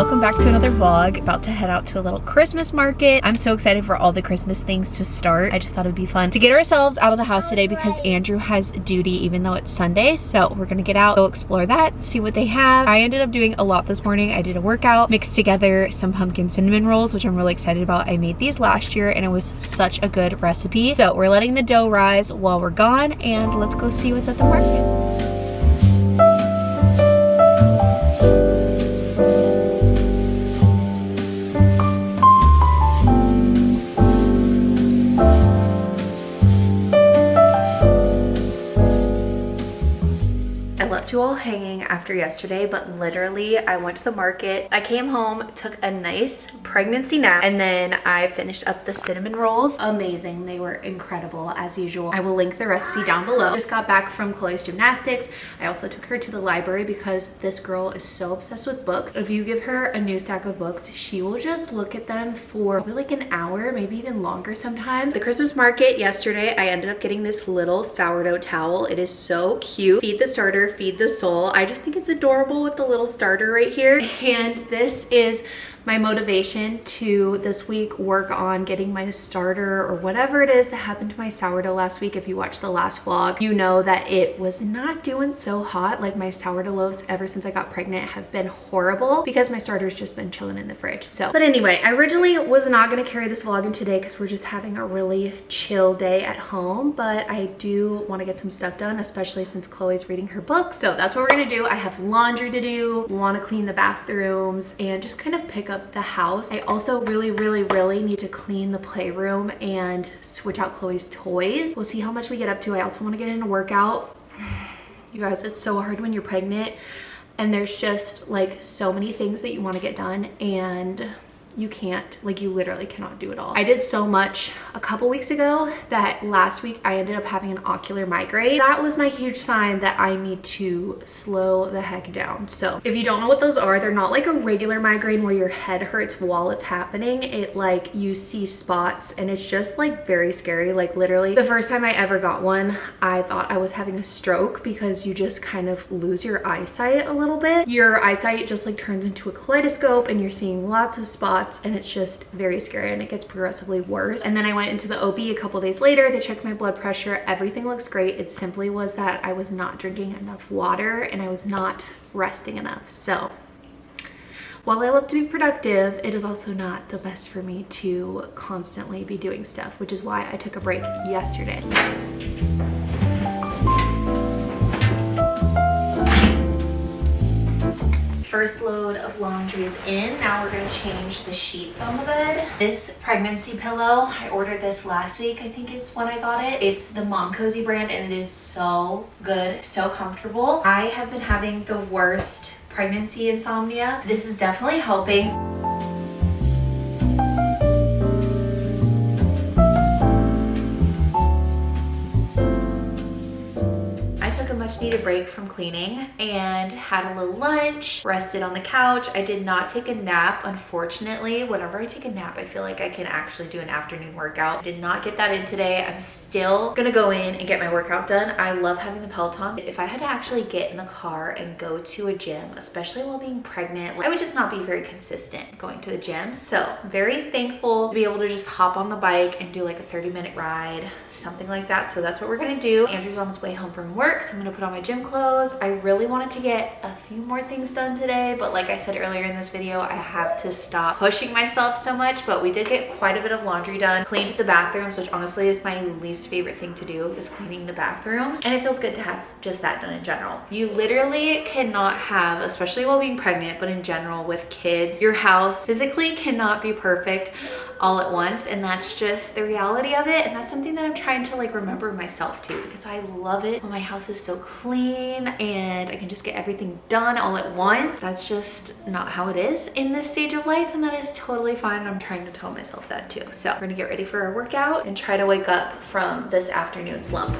welcome back to another vlog. About to head out to a little Christmas market. I'm so excited for all the Christmas things to start. I just thought it would be fun to get ourselves out of the house today because Andrew has duty even though it's Sunday. So we're gonna get out, go explore that, see what they have. I ended up doing a lot this morning. I did a workout, mixed together some pumpkin cinnamon rolls, which I'm really excited about. I made these last year and it was such a good recipe. So we're letting the dough rise while we're gone, and let's go see what's at the market. You all hanging after yesterday, but literally I went to the market, I came home, took a nice pregnancy nap, and then I finished up the cinnamon rolls. Amazing. They were incredible as usual. I will link the recipe down below. Just got back from Chloe's gymnastics. I also took her to the library because this girl is so obsessed with books. If you give her a new stack of books, she will just look at them for probably like an hour, maybe even longer sometimes. The Christmas market yesterday, I ended up getting this little sourdough towel. It is so cute. Feed the starter, feed the soul. I just think it's adorable with the little starter right here. And this is my motivation to this week work on getting my starter or whatever it is that happened to my sourdough last week. If you watched the last vlog, you know that it was not doing so hot. Like my sourdough loaves ever since I got pregnant have been horrible because my starter's just been chilling in the fridge. So, but anyway, I originally was not going to carry this vlog in today because we're just having a really chill day at home, but I do want to get some stuff done, especially since Chloe's reading her book. So that's what we're going to do. I have laundry to do, want to clean the bathrooms, and just kind of pick up the house. I also really need to clean the playroom and switch out Chloe's toys. We'll see how much we get up to. I also want to get in a workout. You guys, it's so hard when you're pregnant and there's just like so many things that you want to get done and you can't, like you literally cannot do it all. I did so much a couple weeks ago that last week I ended up having an ocular migraine. That was my huge sign that I need to slow the heck down. So if you don't know what those are, they're not like a regular migraine where your head hurts while it's happening. It like you see spots and it's just like very scary. Like literally the first time I ever got one, I thought I was having a stroke because you just kind of lose your eyesight a little bit. Your eyesight just like turns into a kaleidoscope and you're seeing lots of spots, and it's just very scary and it gets progressively worse. And then I went into the OB a couple days later. They checked my blood pressure. Everything looks great. It simply was that I was not drinking enough water and I was not resting enough. So while I love to be productive, it is also not the best for me to constantly be doing stuff, which is why I took a break yesterday. First load of laundry is in. Now we're gonna change the sheets on the bed. This pregnancy pillow, I ordered this last week, I think is when I got it. It's the Mom Cozy brand and it is so good, so comfortable. I have been having the worst pregnancy insomnia. This is definitely helping. Needed break from cleaning and had a little lunch, rested on the couch. I did not take a nap, unfortunately. Whenever I take a nap, I feel like I can actually do an afternoon workout. Did not get that in today. I'm still gonna go in and get my workout done. I love having the Peloton. If I had to actually get in the car and go to a gym, especially while being pregnant, I would just not be very consistent going to the gym. So very thankful to be able to just hop on the bike and do like a 30-minute ride, something like that. So that's what we're gonna do. Andrew's on his way home from work, so I'm gonna put on my gym clothes. I really wanted to get a few more things done today, but like I said earlier in this video, I have to stop pushing myself so much. But we did get quite a bit of laundry done, cleaned the bathrooms, which honestly is my least favorite thing to do, is cleaning the bathrooms, and it feels good to have just that done in general. You literally cannot have, especially while being pregnant, but in general with kids, your house physically cannot be perfect all at once, and that's just the reality of it. And that's something that I'm trying to like remember myself too, because I love it when my house is so clean and I can just get everything done all at once. That's just not how it is in this stage of life, and that is totally fine. I'm trying to tell myself that too. So we're gonna get ready for our workout and try to wake up from this afternoon slump.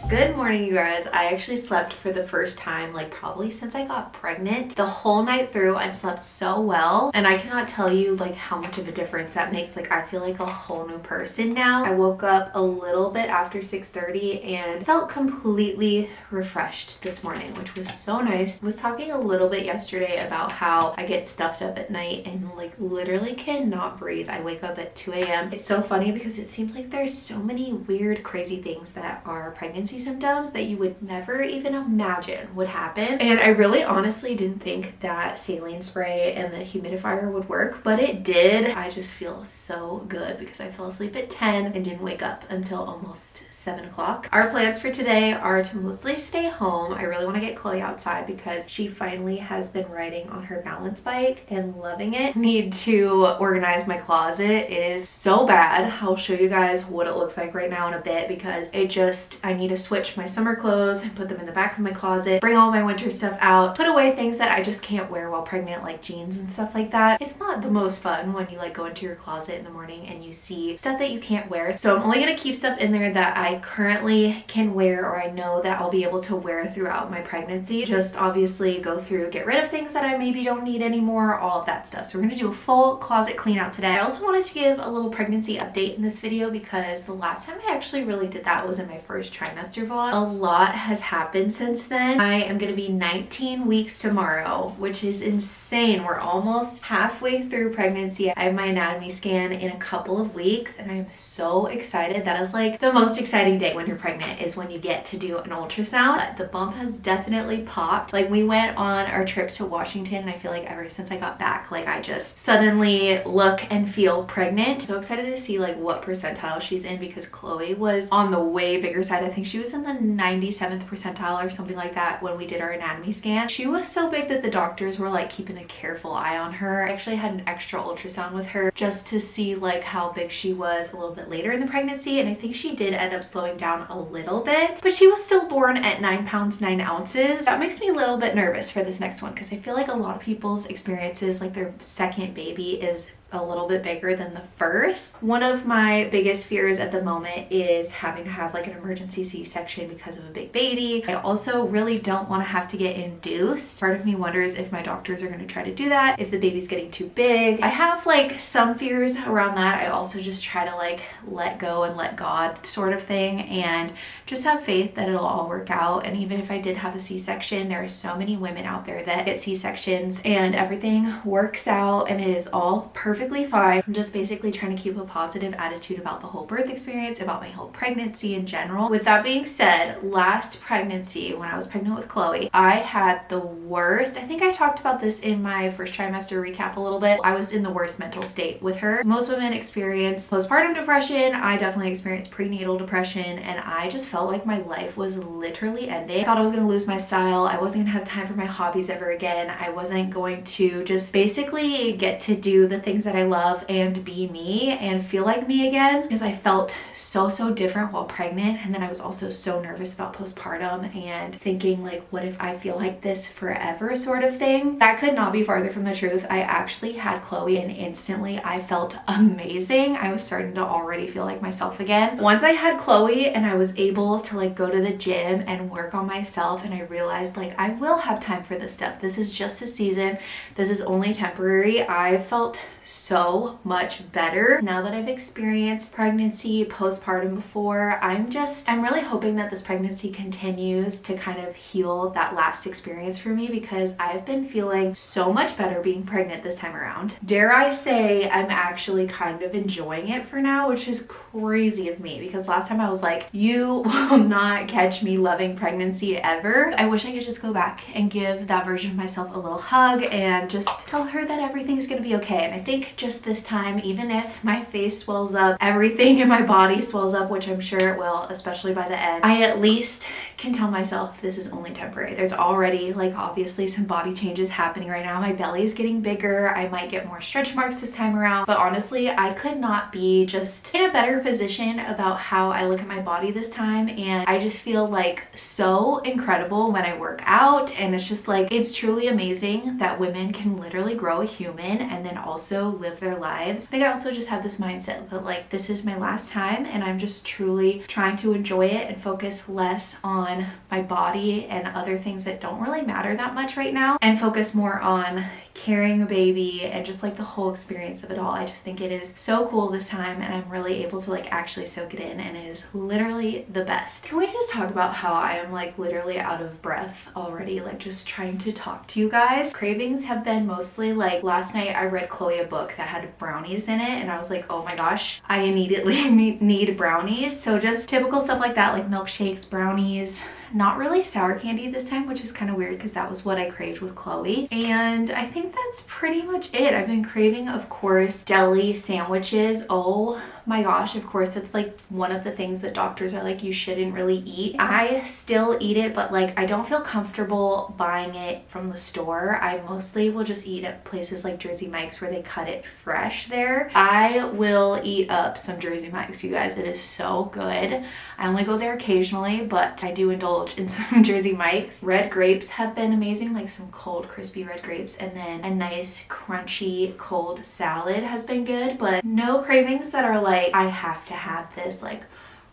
Good Good morning, you guys. I actually slept for the first time, like probably since I got pregnant, the whole night through, and slept so well. And I cannot tell you like how much of a difference that makes. Like I feel like a whole new person now. I woke up a little bit after 6:30 and felt completely refreshed this morning, which was so nice. I was talking a little bit yesterday about how I get stuffed up at night and like literally cannot breathe. I wake up at 2 a.m. It's so funny because it seems like there's so many weird, crazy things that are pregnancy symptoms that you would never even imagine would happen. And I really honestly didn't think that saline spray and the humidifier would work, but it did. I just feel so good because I fell asleep at 10 and didn't wake up until almost 7 o'clock. Our plans for today are to mostly stay home. I really want to get Chloe outside because she finally has been riding on her balance bike and loving it. Need to organize my closet. It is so bad. I'll show you guys what it looks like right now in a bit because I need to switch my summer clothes and put them in the back of my closet, bring all my winter stuff out, put away things that I just can't wear while pregnant, like jeans and stuff like that. It's not the most fun when you like go into your closet in the morning and you see stuff that you can't wear. So I'm only gonna keep stuff in there that I currently can wear or I know that I'll be able to wear throughout my pregnancy. Just obviously go through, get rid of things that I maybe don't need anymore, all of that stuff. So we're gonna do a full closet clean out today. I also wanted to give a little pregnancy update in this video because the last time I actually really did that was in my first trimester vlog. A lot has happened since then. I am gonna be 19 weeks tomorrow, which is insane. We're almost halfway through pregnancy. I have my anatomy scan in a couple of weeks and I am so excited. That is like the most exciting day when you're pregnant, is when you get to do an ultrasound. But the bump has definitely popped. Like we went on our trips to Washington and I feel like ever since I got back, like I just suddenly look and feel pregnant. So excited to see like what percentile she's in because Chloe was on the way bigger side. I think she was in the 97th percentile or something like that when we did our anatomy scan. She was so big that the doctors were like keeping a careful eye on her. I actually had an extra ultrasound with her just to see like how big she was a little bit later in the pregnancy, and I think she did end up slowing down a little bit, but she was still born at 9 pounds 9 ounces. That makes me a little bit nervous for this next one because I feel like a lot of people's experiences, like their second baby is a little bit bigger than the first. One of my biggest fears at the moment is having to have like an emergency C-section because of a big baby. I also really don't want to have to get induced. Part of me wonders if my doctors are going to try to do that, if the baby's getting too big. I have like some fears around that. I also just try to like let go and let God sort of thing and just have faith that it'll all work out. And even if I did have a C-section, there are so many women out there that get C-sections and everything works out and it is all perfectly fine. I'm just basically trying to keep a positive attitude about the whole birth experience, about my whole pregnancy in general. With that being said, last pregnancy, when I was pregnant with Chloe, I had the worst, I think I talked about this in my first trimester recap a little bit. I was in the worst mental state with her. Most women experience postpartum depression. I definitely experienced prenatal depression and I just felt like my life was literally ending. I thought I was going to lose my style. I wasn't going to have time for my hobbies ever again. I wasn't going to just basically get to do the things that I love and be me and feel like me again, because I felt so different while pregnant. And then I was also so nervous about postpartum and thinking like, what if I feel like this forever sort of thing. That could not be farther from the truth. I actually had Chloe and instantly I felt amazing. I was starting to already feel like myself again. Once I had Chloe and I was able to like go to the gym and work on myself, and I realized like I will have time for this stuff. This is just a season. This is only temporary. I felt so much better now that I've experienced pregnancy, postpartum before. I'm really hoping that this pregnancy continues to kind of heal that last experience for me because I've been feeling so much better being pregnant this time around. Dare I say I'm actually kind of enjoying it for now, which is crazy of me because last time I was like, you will not catch me loving pregnancy ever. I wish I could just go back and give that version of myself a little hug and just tell her that everything's gonna be okay. And I think just this time, even if my face swells up, everything in my body swells up, which I'm sure it will, especially by the end, I at least can tell myself this is only temporary. There's already like obviously some body changes happening right now. My belly is getting bigger. I might get more stretch marks this time around, but honestly, I could not be just in a better position about how I look at my body this time. And I just feel like so incredible when I work out, and it's just like, it's truly amazing that women can literally grow a human and then also live their lives. I think I also just have this mindset that like, this is my last time, and I'm just truly trying to enjoy it and focus less on my body and other things that don't really matter that much right now, and focus more on carrying a baby and just like the whole experience of it all. I just think it is so cool this time, and I'm really able to like actually soak it in, and it is literally the best. Can we just talk about how I am like literally out of breath already, like just trying to talk to you guys. Cravings have been mostly like, last night I read Chloe a book that had brownies in it, and I was like, oh my gosh, I immediately need brownies. So just typical stuff like that, like milkshakes, brownies. Not really sour candy this time, which is kind of weird because that was what I craved with Chloe. And I think that's pretty much it. I've been craving, of course, deli sandwiches. Oh my gosh, of course, it's like one of the things that doctors are like, you shouldn't really eat. I still eat it, but like I don't feel comfortable buying it from the store. I mostly will just eat at places like Jersey Mike's where they cut it fresh there. I will eat up some Jersey Mike's, you guys. It is so good. I only go there occasionally, but I do indulge in some Jersey Mike's. Red grapes have been amazing, like some cold crispy red grapes, and then a nice crunchy cold salad has been good, but no cravings that are like, I have to have this like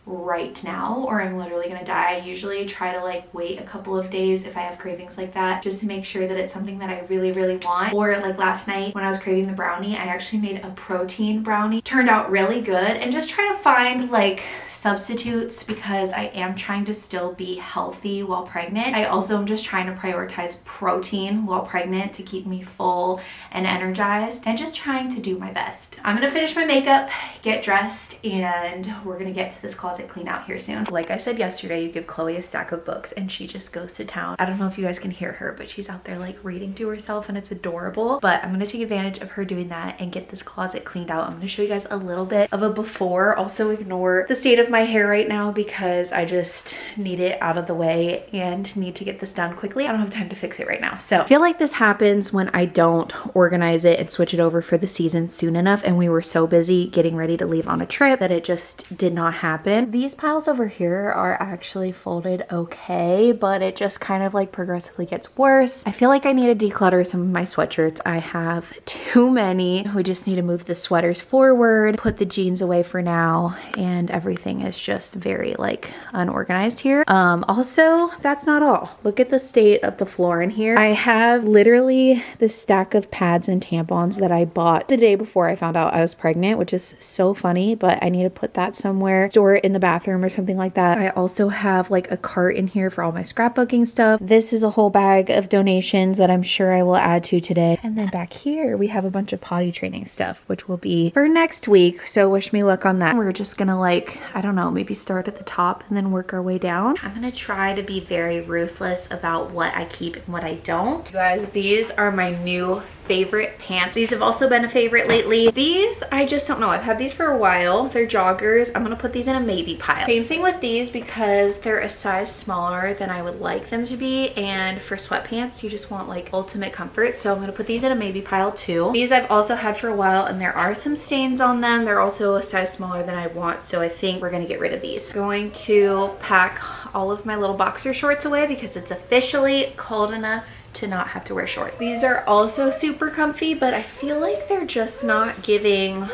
right now or I'm literally gonna die. I usually try to like wait a couple of days if I have cravings like that, just to make sure that it's something that I really want. Or like last night when I was craving the brownie, I actually made a protein brownie. Turned out really good, and just try to find like substitutes because I am trying to still be healthy while pregnant. I also am just trying to prioritize protein while pregnant to keep me full and energized, and just trying to do my best. I'm gonna finish my makeup, get dressed, and we're gonna get to this closet clean out here soon. Like I said yesterday, you give Chloe a stack of books and she just goes to town. I don't know if you guys can hear her, but she's out there like reading to herself, and it's adorable. But I'm gonna take advantage of her doing that and get this closet cleaned out. I'm gonna show you guys a little bit of a before. Also ignore the state of my hair right now because I just need it out of the way and need to get this done quickly. I don't have time to fix it right now. So I feel like this happens when I don't organize it and switch it over for the season soon enough, and we were so busy getting ready to leave on a trip that it just did not happen. These piles over here are actually folded okay, but it just kind of like progressively gets worse. I feel like I need to declutter some of my sweatshirts. I have too many. We just need to move the sweaters forward, put the jeans away for now, and everything is just very like unorganized here. Also, that's not all. Look at the state of the floor in here. I have literally this stack of pads and tampons that I bought the day before I found out I was pregnant, which is so funny, but I need to put that somewhere, store it in the bathroom or something like that. I also have like a cart in here for all my scrapbooking stuff. This is a whole bag of donations that I'm sure I will add to today. And then back here we have a bunch of potty training stuff, which will be for next week, so wish me luck on that. We're just gonna like, I don't know, maybe start at the top and then work our way down. I'm gonna try to be very ruthless about what I keep and what I don't. You guys, these are my new favorite pants. These have also been a favorite lately. These, I just don't know. I've had these for a while. They're joggers. I'm gonna put these in a maybe pile. Same thing with these because they're a size smaller than I would like them to be, and for sweatpants you just want like ultimate comfort, so I'm gonna put these in a maybe pile too. These I've also had for a while, and there are some stains on them. They're also a size smaller than I want, so I think we're gonna get rid of these. Going to pack all of my little boxer shorts away because it's officially cold enough to not have to wear shorts. These are also super comfy, but I feel like they're just not giving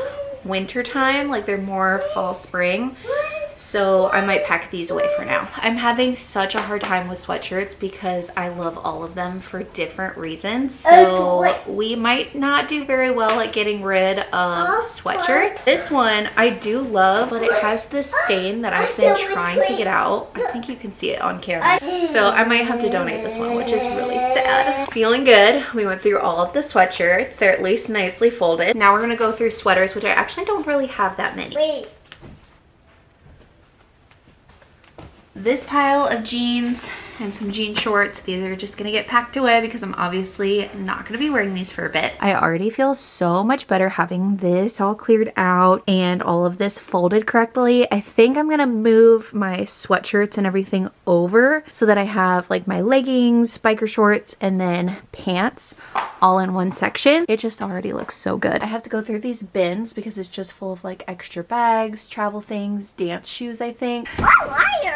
winter time, like they're more fall spring. So I might pack these away for now. I'm having such a hard time with sweatshirts because I love all of them for different reasons. So we might not do very well at getting rid of sweatshirts. This one I do love, but it has this stain that I've been trying to get out. I think you can see it on camera. So I might have to donate this one, which is really sad. Feeling good. We went through all of the sweatshirts. They're at least nicely folded. Now we're gonna go through sweaters, which I actually don't really have that many. This pile of jeans and some jean shorts. These are just gonna get packed away because I'm obviously not gonna be wearing these for a bit. I already feel so much better having this all cleared out and all of this folded correctly. I think I'm gonna move my sweatshirts and everything over so that I have like my leggings, biker shorts, and then pants all in one section. It just already looks so good. I have to go through these bins because it's just full of like extra bags, travel things, dance shoes, I think.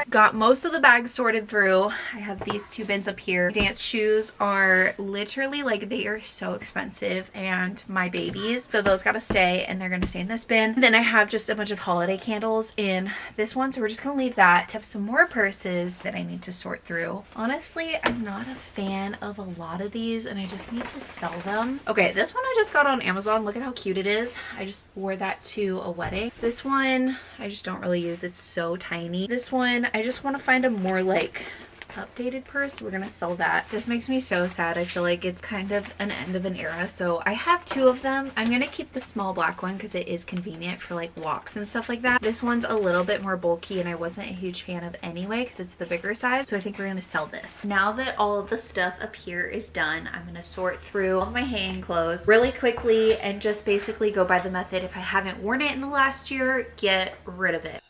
Got most of the bags sorted through. I have these 2 bins up here. Dance shoes are literally like, they are so expensive, and my babies, so those gotta stay, and they're gonna stay in this bin. Then I have just a bunch of holiday candles in this one, so we're just gonna leave that. I have some more purses that I need to sort through. Honestly, I'm not a fan of a lot of these, and I just need to sell them. Okay, this one I just got on Amazon. Look at how cute it is. I just wore that to a wedding. This one I just don't really use. It's so tiny. This one I just want to find a more like updated purse. We're gonna sell that. This makes me so sad. I feel like it's kind of an end of an era, so I have 2 of them. I'm gonna keep the small black one because it is convenient for like walks and stuff like that. This one's a little bit more bulky, and I wasn't a huge fan of anyway because it's the bigger size, so I think we're gonna sell this. Now that all of the stuff up here is done, I'm gonna sort through all of my hanging clothes really quickly and just basically go by the method: if I haven't worn it in the last year, get rid of it.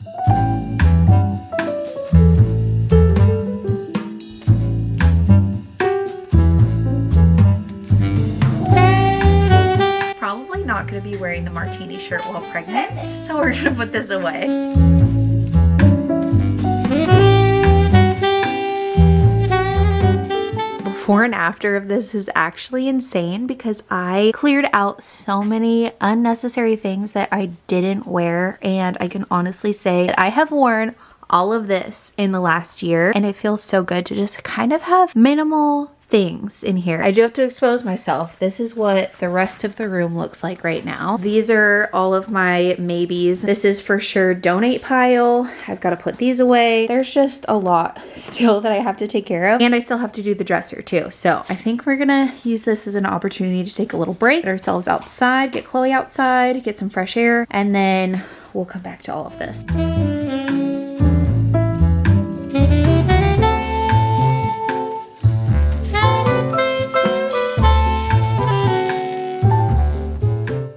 Probably not going to be wearing the martini shirt while pregnant, so we're going to put this away. Before and after of this is actually insane because I cleared out so many unnecessary things that I didn't wear, and I can honestly say that I have worn all of this in the last year, and it feels so good to just kind of have minimal things in here. I do have to expose myself. This is what the rest of the room looks like right now. These are all of my maybes. This is for sure donate pile. I've got to put these away. There's just a lot still that I have to take care of, and I still have to do the dresser too. So I think we're gonna use this as an opportunity to take a little break, get ourselves outside, get Chloe outside, get some fresh air, and then we'll come back to all of this.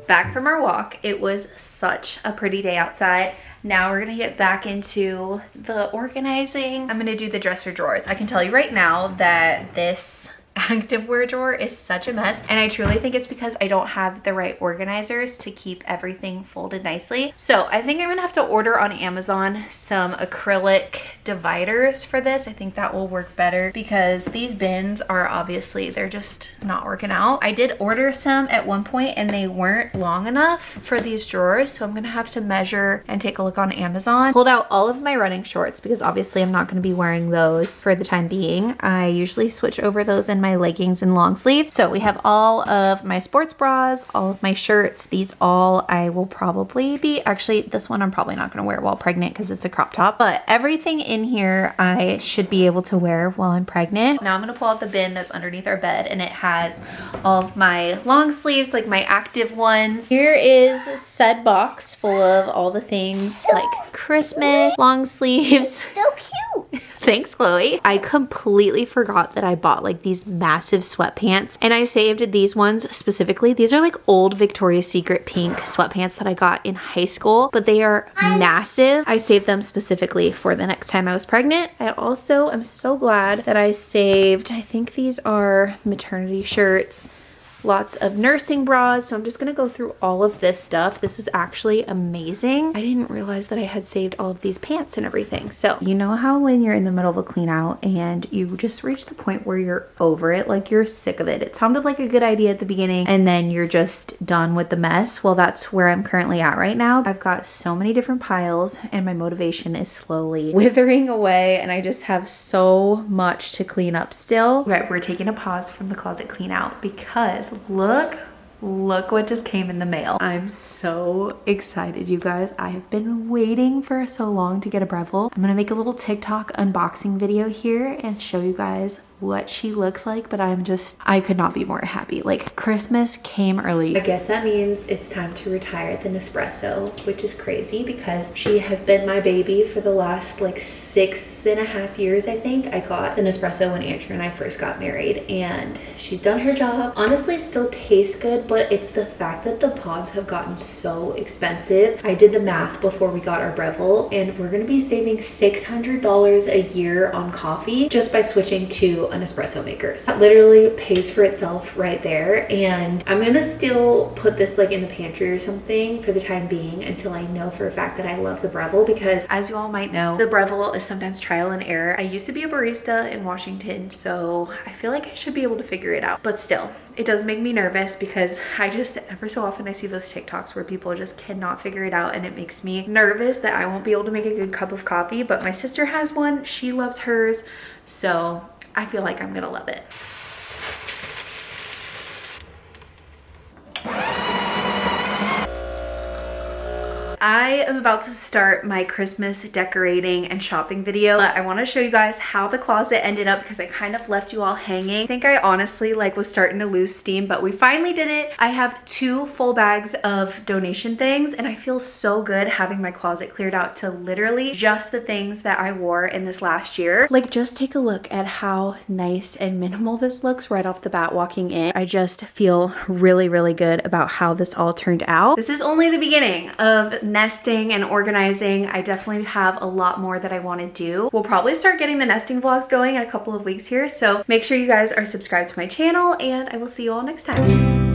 Back from our walk, it was such a pretty day outside. Now we're gonna get back into the organizing. I'm gonna do the dresser drawers. I can tell you right now that this activewear drawer is such a mess, and I truly think it's because I don't have the right organizers to keep everything folded nicely. So I think I'm gonna have to order on Amazon some acrylic dividers for this. I think that will work better because these bins are obviously, they're just not working out. I did order some at one point and they weren't long enough for these drawers, so I'm gonna have to measure and take a look on Amazon. Pulled out all of my running shorts because obviously I'm not gonna be wearing those for the time being. I usually switch over those in my leggings and long sleeves. So we have all of my sports bras, all of my shirts. These all I will probably be, actually this one I'm probably not going to wear while pregnant because it's a crop top, but everything in here I should be able to wear while I'm pregnant. Now I'm going to pull out the bin that's underneath our bed, and it has all of my long sleeves, like my active ones. Here is said box full of all the things like Christmas, long sleeves. So cute. Thanks, Chloe. I completely forgot that I bought like these massive sweatpants, and I saved these ones specifically. These are like old Victoria's Secret pink sweatpants that I got in high school, but they are massive. I saved them specifically for the next time I was pregnant. I also am so glad that I saved, I think these are maternity shirts, lots of nursing bras. So I'm just gonna go through all of this stuff. This is actually amazing. I didn't realize that I had saved all of these pants and everything. So you know how when you're in the middle of a clean out and you just reach the point where you're over it, like you're sick of it. It sounded like a good idea at the beginning and then you're just done with the mess. Well, that's where I'm currently at right now. I've got so many different piles and my motivation is slowly withering away, and I just have so much to clean up still. Okay, we're taking a pause from the closet clean out because look what just came in the mail. I'm so excited, you guys. I have been waiting for so long to get a Breville. I'm gonna make a little TikTok unboxing video here and show you guys what she looks like, but I could not be more happy. Like, Christmas came early. I guess that means it's time to retire the Nespresso, which is crazy because she has been my baby for the last like 6.5 years, I think. I got the Nespresso when Andrew and I first got married, and she's done her job. Honestly, it still tastes good, but it's the fact that the pods have gotten so expensive. I did the math before we got our Breville, and we're gonna be saving $600 a year on coffee just by switching to an espresso maker. So that literally pays for itself right there. And I'm gonna still put this like in the pantry or something for the time being until I know for a fact that I love the Breville, because as you all might know, the Breville is sometimes trial and error. I used to be a barista in Washington, so I feel like I should be able to figure it out. But still, it does make me nervous because I just, ever so often I see those TikToks where people just cannot figure it out, and it makes me nervous that I won't be able to make a good cup of coffee. But my sister has one, she loves hers, so I feel like I'm gonna love it. I am about to start my Christmas decorating and shopping video. I want to show you guys how the closet ended up because I kind of left you all hanging. I think I honestly like was starting to lose steam, but we finally did it. I have 2 full bags of donation things, and I feel so good having my closet cleared out to literally just the things that I wore in this last year. Like, just take a look at how nice and minimal this looks right off the bat walking in. I just feel really, really good about how this all turned out. This is only the beginning of nesting and organizing. I definitely have a lot more that I want to do. We'll probably start getting the nesting vlogs going in a couple of weeks here, so make sure you guys are subscribed to my channel, and I will see you all next time.